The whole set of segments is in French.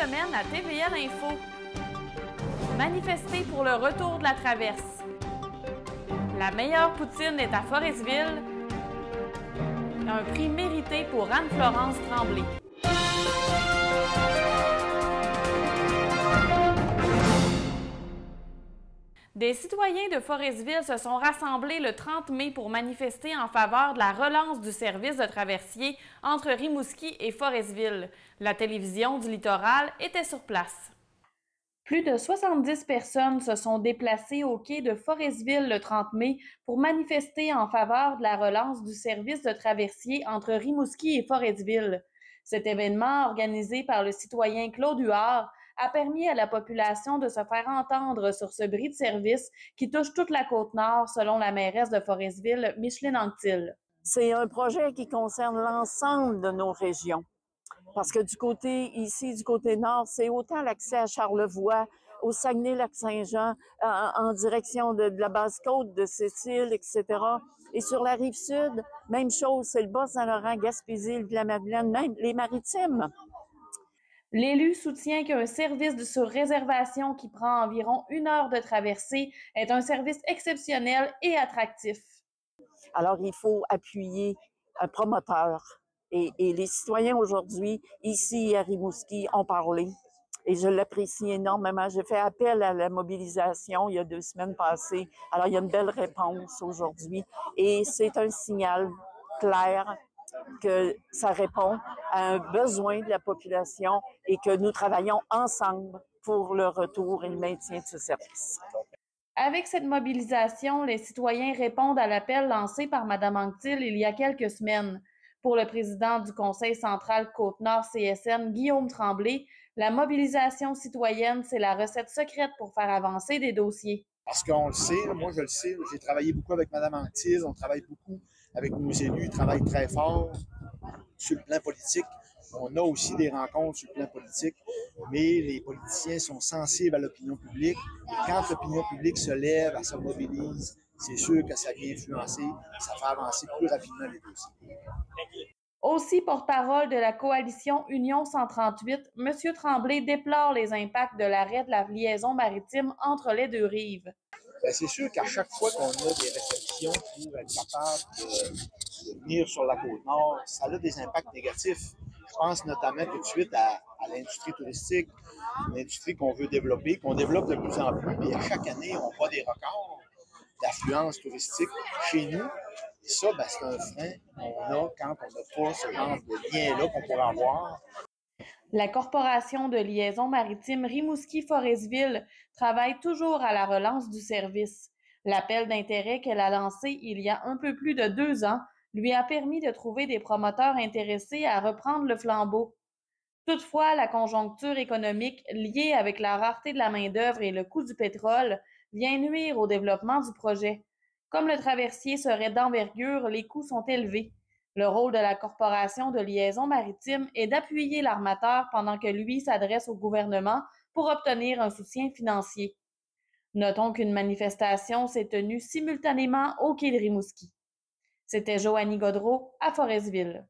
semaine à TVL Info. Manifester pour le retour de la traverse. La meilleure poutine est à Forestville. Un prix mérité pour Anne-Florence Tremblay. Des citoyens de Forestville se sont rassemblés le 30 mai pour manifester en faveur de la relance du service de traversier entre Rimouski et Forestville. La télévision du littoral était sur place. Plus de 70 personnes se sont déplacées au quai de Forestville le 30 mai pour manifester en faveur de la relance du service de traversier entre Rimouski et Forestville. Cet événement, organisé par le citoyen Claude Huard, a permis à la population de se faire entendre sur ce bris de service qui touche toute la Côte-Nord, selon la mairesse de Forestville, Micheline Anctil. C'est un projet qui concerne l'ensemble de nos régions. Parce que du côté nord, c'est autant l'accès à Charlevoix, au Saguenay-Lac-Saint-Jean, en direction de la Basse-Côte, de Sept-Îles, etc. Et sur la Rive-Sud, même chose, c'est le Bas-Saint-Laurent, Gaspésie, la Madeleine, même les Maritimes. L'élu soutient qu'un service de sur réservation qui prend environ 1 heure de traversée est un service exceptionnel et attractif. Alors, il faut appuyer un promoteur. Et les citoyens aujourd'hui, ici à Rimouski, ont parlé. Et je l'apprécie énormément. J'ai fait appel à la mobilisation il y a 2 semaines passées. Alors, il y a une belle réponse aujourd'hui. Et c'est un signal clair que ça répond à un besoin de la population et que nous travaillons ensemble pour le retour et le maintien de ce service. Avec cette mobilisation, les citoyens répondent à l'appel lancé par Mme Anctil il y a quelques semaines. Pour le président du Conseil central Côte-Nord CSN, Guillaume Tremblay, la mobilisation citoyenne, c'est la recette secrète pour faire avancer des dossiers. Parce qu'on le sait, moi je le sais, j'ai travaillé beaucoup avec Mme Anctil, on travaille beaucoup avec nos élus, ils travaillent très fort sur le plan politique. On a aussi des rencontres sur le plan politique, mais les politiciens sont sensibles à l'opinion publique. Et quand l'opinion publique se lève, elle se mobilise, c'est sûr que ça vient influencer, ça fait avancer plus rapidement les dossiers. Aussi porte-parole de la coalition Union 138, M. Tremblay déplore les impacts de l'arrêt de la liaison maritime entre les deux rives. Bien, c'est sûr qu'à chaque fois qu'on a des restrictions pour être capable de venir sur la Côte-Nord, ça a des impacts négatifs. Je pense notamment tout de suite à l'industrie touristique, une industrie qu'on veut développer, qu'on développe de plus en plus. Et à chaque année, on bat des records d'affluence touristique chez nous. Et ça, ben, c'est un frein qu'on a quand on n'a pas ce genre de lien-là qu'on pourrait avoir. La Corporation de liaison maritime Rimouski-Forestville travaille toujours à la relance du service. L'appel d'intérêt qu'elle a lancé il y a un peu plus de 2 ans lui a permis de trouver des promoteurs intéressés à reprendre le flambeau. Toutefois, la conjoncture économique liée avec la rareté de la main-d'œuvre et le coût du pétrole vient nuire au développement du projet. Comme le traversier serait d'envergure, les coûts sont élevés. Le rôle de la Corporation de liaison maritime est d'appuyer l'armateur pendant que lui s'adresse au gouvernement pour obtenir un soutien financier. Notons qu'une manifestation s'est tenue simultanément au quai de Rimouski. C'était Joanie Godreau à Forestville.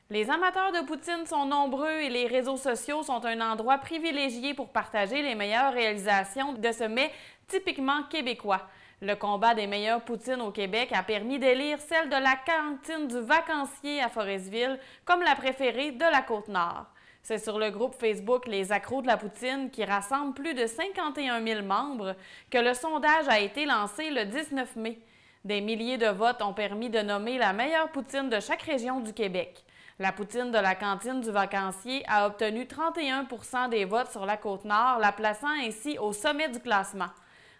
Les amateurs de poutine sont nombreux et les réseaux sociaux sont un endroit privilégié pour partager les meilleures réalisations de ce mets typiquement québécois. Le combat des meilleures poutines au Québec a permis d'élire celle de la cantine du vacancier à Forestville comme la préférée de la Côte-Nord. C'est sur le groupe Facebook Les Accros de la Poutine, qui rassemble plus de 51 000 membres, que le sondage a été lancé le 19 mai. Des milliers de votes ont permis de nommer la meilleure poutine de chaque région du Québec. La poutine de la cantine du vacancier a obtenu 31 % des votes sur la Côte-Nord, la plaçant ainsi au sommet du classement.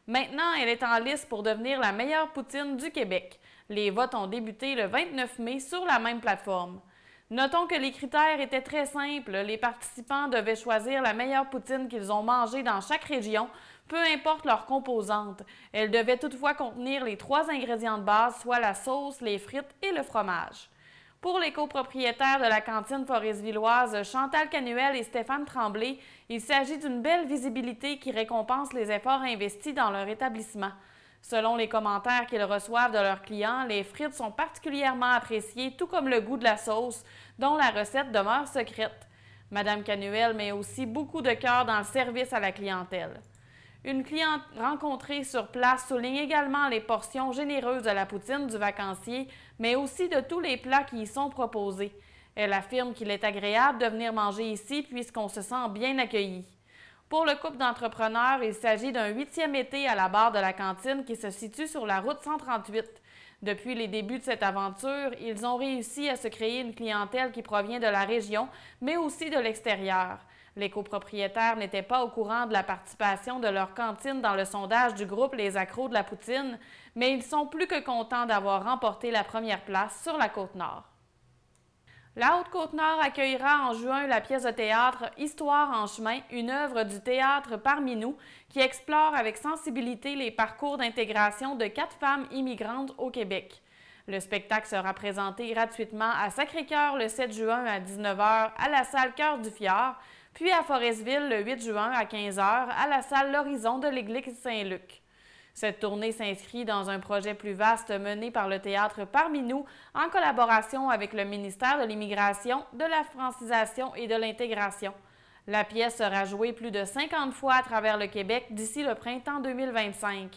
Maintenant, elle est en lice pour devenir la meilleure poutine du Québec. Les votes ont débuté le 29 mai sur la même plateforme. Notons que les critères étaient très simples. Les participants devaient choisir la meilleure poutine qu'ils ont mangée dans chaque région, peu importe leur composante. Elle devait toutefois contenir les 3 ingrédients de base, soit la sauce, les frites et le fromage. Pour les copropriétaires de la cantine foresvilloise Chantal Canuel et Stéphane Tremblay, il s'agit d'une belle visibilité qui récompense les efforts investis dans leur établissement. Selon les commentaires qu'ils reçoivent de leurs clients, les frites sont particulièrement appréciées, tout comme le goût de la sauce, dont la recette demeure secrète. Madame Canuel met aussi beaucoup de cœur dans le service à la clientèle. Une cliente rencontrée sur place souligne également les portions généreuses de la poutine du vacancier, mais aussi de tous les plats qui y sont proposés. Elle affirme qu'il est agréable de venir manger ici puisqu'on se sent bien accueilli. Pour le couple d'entrepreneurs, il s'agit d'un 8e été à la barre de la cantine qui se situe sur la route 138. Depuis les débuts de cette aventure, ils ont réussi à se créer une clientèle qui provient de la région, mais aussi de l'extérieur. Les copropriétaires n'étaient pas au courant de la participation de leur cantine dans le sondage du groupe Les Accros de la Poutine, mais ils sont plus que contents d'avoir remporté la première place sur la Côte-Nord. La Haute-Côte-Nord accueillera en juin la pièce de théâtre Histoire en chemin, une œuvre du théâtre Parmi nous qui explore avec sensibilité les parcours d'intégration de 4 femmes immigrantes au Québec. Le spectacle sera présenté gratuitement à Sacré-Cœur le 7 juin à 19h à la salle Cœur du Fjord, puis à Forestville le 8 juin à 15h à la salle L'Horizon de l'Église Saint-Luc. Cette tournée s'inscrit dans un projet plus vaste mené par le théâtre Parmi nous en collaboration avec le ministère de l'Immigration, de la Francisation et de l'Intégration. La pièce sera jouée plus de 50 fois à travers le Québec d'ici le printemps 2025.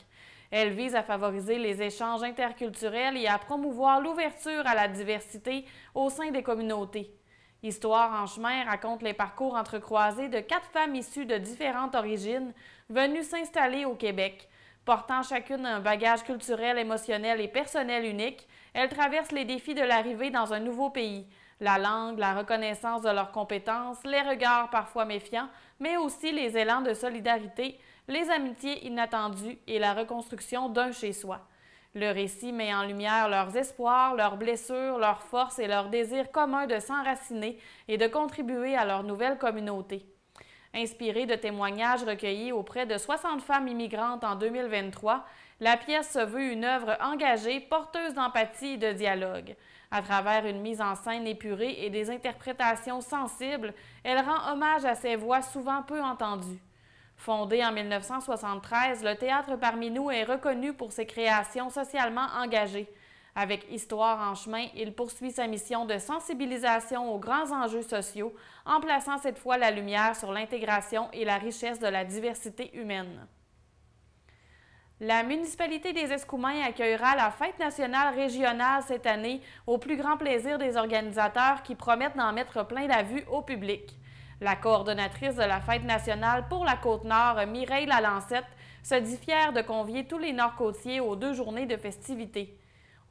Elle vise à favoriser les échanges interculturels et à promouvoir l'ouverture à la diversité au sein des communautés. Histoire en chemin raconte les parcours entrecroisés de 4 femmes issues de différentes origines venues s'installer au Québec. Portant chacune un bagage culturel, émotionnel et personnel unique, elles traversent les défis de l'arrivée dans un nouveau pays. La langue, la reconnaissance de leurs compétences, les regards parfois méfiants, mais aussi les élans de solidarité, les amitiés inattendues et la reconstruction d'un chez-soi. Le récit met en lumière leurs espoirs, leurs blessures, leurs forces et leur désir commun de s'enraciner et de contribuer à leur nouvelle communauté. Inspirée de témoignages recueillis auprès de 60 femmes immigrantes en 2023, la pièce se veut une œuvre engagée, porteuse d'empathie et de dialogue. À travers une mise en scène épurée et des interprétations sensibles, elle rend hommage à ces voix souvent peu entendues. Fondé en 1973, le théâtre Parmi nous est reconnu pour ses créations socialement engagées. Avec Histoire en chemin, il poursuit sa mission de sensibilisation aux grands enjeux sociaux, en plaçant cette fois la lumière sur l'intégration et la richesse de la diversité humaine. La municipalité des Escoumins accueillera la Fête nationale régionale cette année, au plus grand plaisir des organisateurs qui promettent d'en mettre plein la vue au public. La coordonnatrice de la Fête nationale pour la Côte-Nord, Mireille Lalancette, se dit fière de convier tous les Nord-Côtiers aux 2 journées de festivités.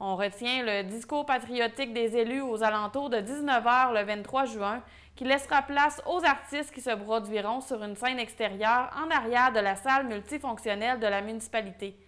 On retient le discours patriotique des élus aux alentours de 19h le 23 juin, qui laissera place aux artistes qui se produiront sur une scène extérieure en arrière de la salle multifonctionnelle de la municipalité.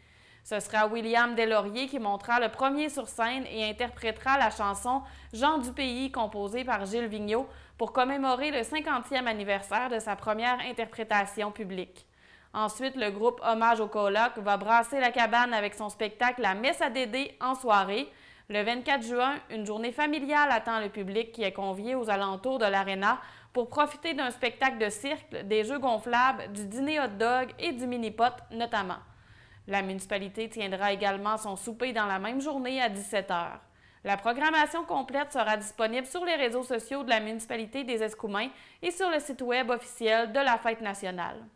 Ce sera William Deslauriers qui montera le premier sur scène et interprétera la chanson « Jean du pays » composée par Gilles Vigneault pour commémorer le 50e anniversaire de sa première interprétation publique. Ensuite, le groupe Hommage au Coloc va brasser la cabane avec son spectacle La Messe à Dédé en soirée. Le 24 juin, une journée familiale attend le public qui est convié aux alentours de l'aréna pour profiter d'un spectacle de cirque, des jeux gonflables, du dîner hot dog et du mini-pot notamment. La municipalité tiendra également son souper dans la même journée à 17h. La programmation complète sera disponible sur les réseaux sociaux de la municipalité des Escoumins et sur le site web officiel de la Fête nationale.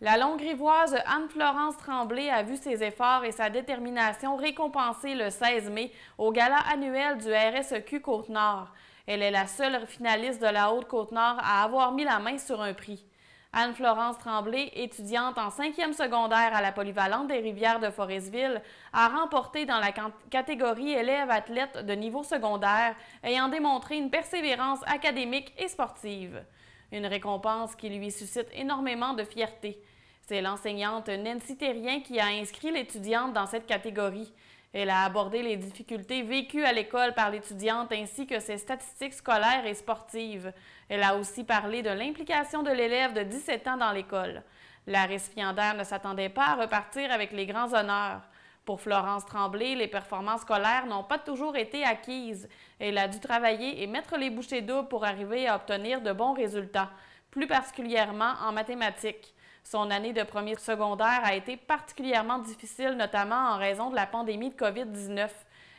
La Longuerivoise Anne-Florence Tremblay a vu ses efforts et sa détermination récompensés le 16 mai au gala annuel du RSEQ Côte-Nord. Elle est la seule finaliste de la Haute-Côte-Nord à avoir mis la main sur un prix. Anne-Florence Tremblay, étudiante en 5e secondaire à la Polyvalente des Rivières de Forestville, a remporté dans la catégorie élève-athlète de niveau secondaire, ayant démontré une persévérance académique et sportive. Une récompense qui lui suscite énormément de fierté. C'est l'enseignante Nancy Terrien qui a inscrit l'étudiante dans cette catégorie. Elle a abordé les difficultés vécues à l'école par l'étudiante ainsi que ses statistiques scolaires et sportives. Elle a aussi parlé de l'implication de l'élève de 17 ans dans l'école. La récipiendaire ne s'attendait pas à repartir avec les grands honneurs. Pour Florence Tremblay, les performances scolaires n'ont pas toujours été acquises. Elle a dû travailler et mettre les bouchées doubles pour arriver à obtenir de bons résultats, plus particulièrement en mathématiques. Son année de premier secondaire a été particulièrement difficile, notamment en raison de la pandémie de COVID-19.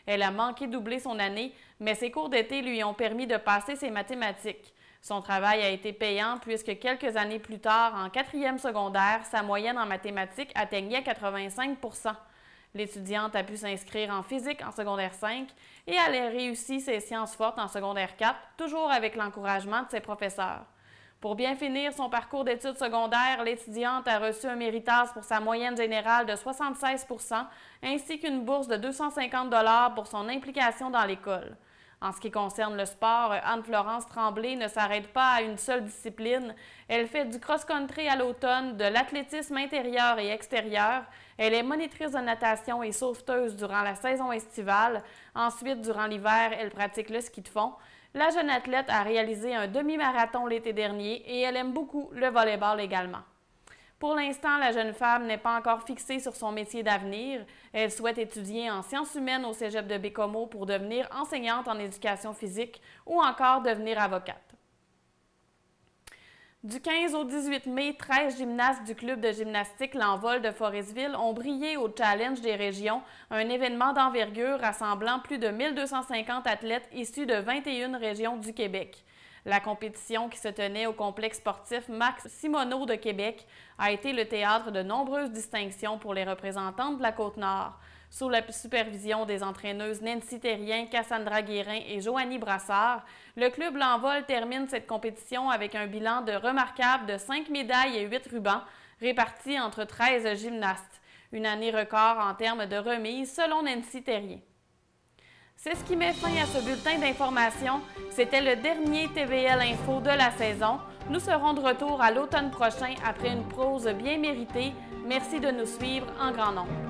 Elle a manqué doubler son année, mais ses cours d'été lui ont permis de passer ses mathématiques. Son travail a été payant puisque quelques années plus tard, en 4e secondaire, sa moyenne en mathématiques atteignait 85 %. L'étudiante a pu s'inscrire en physique en secondaire 5 et elle a réussi ses sciences fortes en secondaire 4, toujours avec l'encouragement de ses professeurs. Pour bien finir son parcours d'études secondaires, l'étudiante a reçu un méritage pour sa moyenne générale de 76 % ainsi qu'une bourse de 250 $ pour son implication dans l'école. En ce qui concerne le sport, Anne-Florence Tremblay ne s'arrête pas à une seule discipline. Elle fait du cross-country à l'automne, de l'athlétisme intérieur et extérieur. Elle est monitrice de natation et sauveteuse durant la saison estivale. Ensuite, durant l'hiver, elle pratique le ski de fond. La jeune athlète a réalisé un demi-marathon l'été dernier et elle aime beaucoup le volley-ball également. Pour l'instant, la jeune femme n'est pas encore fixée sur son métier d'avenir. Elle souhaite étudier en sciences humaines au cégep de Bécomo pour devenir enseignante en éducation physique ou encore devenir avocate. Du 15 au 18 mai, 13 gymnastes du club de gymnastique L'Envol de Forestville ont brillé au Challenge des régions, un événement d'envergure rassemblant plus de 1250 athlètes issus de 21 régions du Québec. La compétition qui se tenait au complexe sportif Max Simoneau de Québec a été le théâtre de nombreuses distinctions pour les représentantes de la Côte-Nord. Sous la supervision des entraîneuses Nancy Thérien, Cassandra Guérin et Joanie Brassard, le club L'Envol termine cette compétition avec un bilan de remarquable de 5 médailles et 8 rubans répartis entre 13 gymnastes. Une année record en termes de remises selon Nancy Thérien. C'est ce qui met fin à ce bulletin d'information. C'était le dernier TVL Info de la saison. Nous serons de retour à l'automne prochain après une pause bien méritée. Merci de nous suivre en grand nombre.